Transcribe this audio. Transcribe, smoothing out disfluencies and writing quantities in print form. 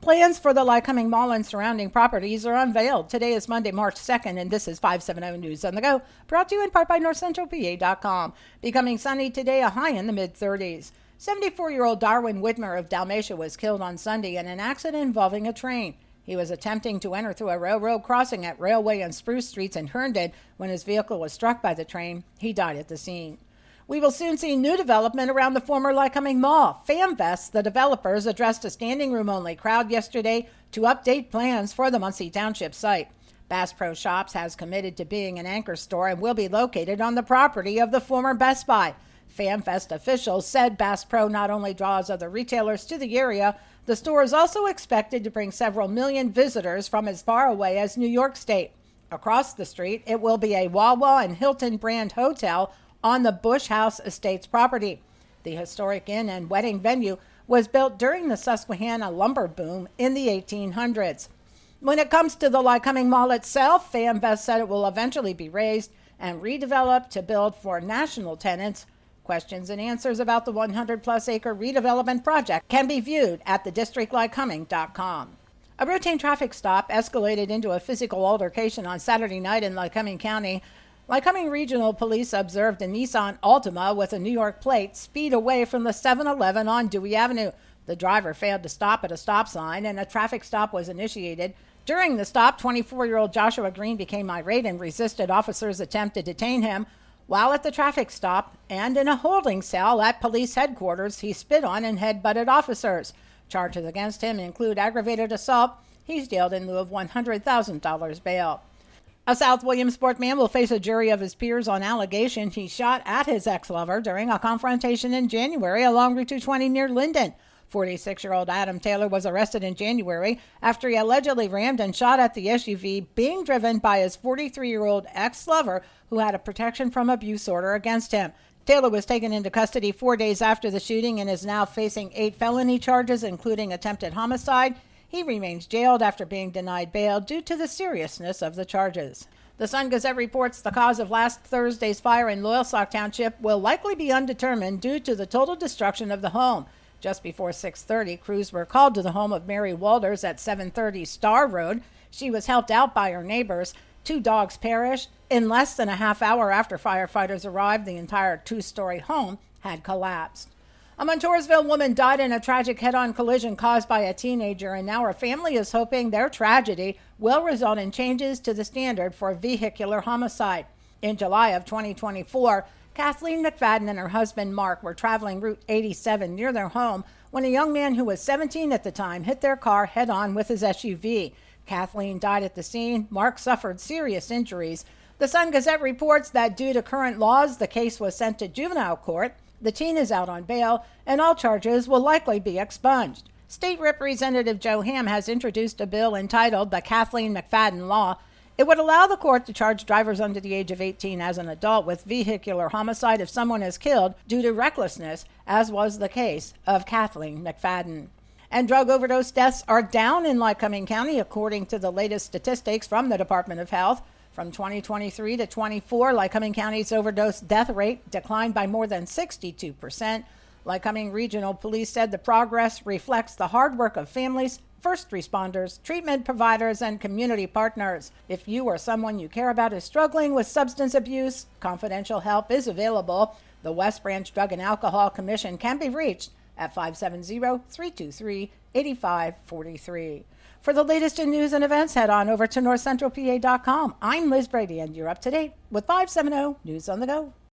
Plans for the Lycoming Mall and surrounding properties are unveiled. Today is Monday, March 2nd, and this is 570 News on the Go, brought to you in part by NorthCentralPA.com. Becoming sunny today, a high in the mid-30s. 74-year-old Darwin Widmer of Dalmatia was killed on Sunday in an accident involving a train. He was attempting to enter through a railroad crossing at Railway and Spruce Streets in Herndon when his vehicle was struck by the train. He died at the scene. We will soon see new development around the former Lycoming Mall. FamVest, the developers, addressed a standing room only crowd yesterday to update plans for the Muncie Township site. Bass Pro Shops has committed to being an anchor store and will be located on the property of the former Best Buy. FamVest officials said Bass Pro not only draws other retailers to the area, the store is also expected to bring several million visitors from as far away as New York State. Across the street, it will be a Wawa and Hilton brand hotel on the Bush House Estates property. The historic inn and wedding venue was built during the Susquehanna lumber boom in the 1800s. When it comes to the Lycoming Mall itself, FamVest said it will eventually be raised and redeveloped to build for national tenants. Questions and answers about the 100-plus acre redevelopment project can be viewed at thedistrictlycoming.com. A routine traffic stop escalated into a physical altercation on Saturday night in Lycoming County. Lycoming Regional Police observed a Nissan Altima with a New York plate speed away from the 7-Eleven on Dewey Avenue. The driver failed to stop at a stop sign, and a traffic stop was initiated. During the stop, 24-year-old Joshua Green became irate and resisted officers' attempt to detain him. While at the traffic stop and in a holding cell at police headquarters, he spit on and headbutted officers. Charges against him include aggravated assault. He's jailed in lieu of $100,000 bail. A South Williamsport man will face a jury of his peers on allegations he shot at his ex-lover during a confrontation in January along Route 220 near Linden. 46-year-old Adam Taylor was arrested in January after he allegedly rammed and shot at the SUV being driven by his 43-year-old ex-lover who had a protection from abuse order against him. Taylor was taken into custody 4 days after the shooting and is now facing 8 felony charges, including attempted homicide. He remains jailed after being denied bail due to the seriousness of the charges. The Sun-Gazette reports the cause of last Thursday's fire in Loyalsock Township will likely be undetermined due to the total destruction of the home. Just before 6:30, crews were called to the home of Mary Walders at 730 Star Road. She was helped out by her neighbors. 2 dogs perished. In less than a half hour after firefighters arrived, the entire 2-story home had collapsed. A Montoursville woman died in a tragic head-on collision caused by a teenager, and now her family is hoping their tragedy will result in changes to the standard for vehicular homicide. In July of 2024, Kathleen McFadden and her husband Mark were traveling Route 87 near their home when a young man who was 17 at the time hit their car head-on with his SUV. Kathleen died at the scene. Mark suffered serious injuries. The Sun-Gazette reports that due to current laws, the case was sent to juvenile court. The teen is out on bail, and all charges will likely be expunged. State Representative Joe Ham has introduced a bill entitled the Kathleen McFadden Law. It would allow the court to charge drivers under the age of 18 as an adult with vehicular homicide if someone is killed due to recklessness, as was the case of Kathleen McFadden. And drug overdose deaths are down in Lycoming County, according to the latest statistics from the Department of Health. From 2023 to 24, Lycoming County's overdose death rate declined by more than 62%. Lycoming Regional Police said the progress reflects the hard work of families, first responders, treatment providers, and community partners. If you or someone you care about is struggling with substance abuse, confidential help is available. The West Branch Drug and Alcohol Commission can be reached at 570-323-8543. For the latest in news and events, head on over to NorthCentralPA.com. I'm Liz Brady, and you're up to date with 570 News on the Go.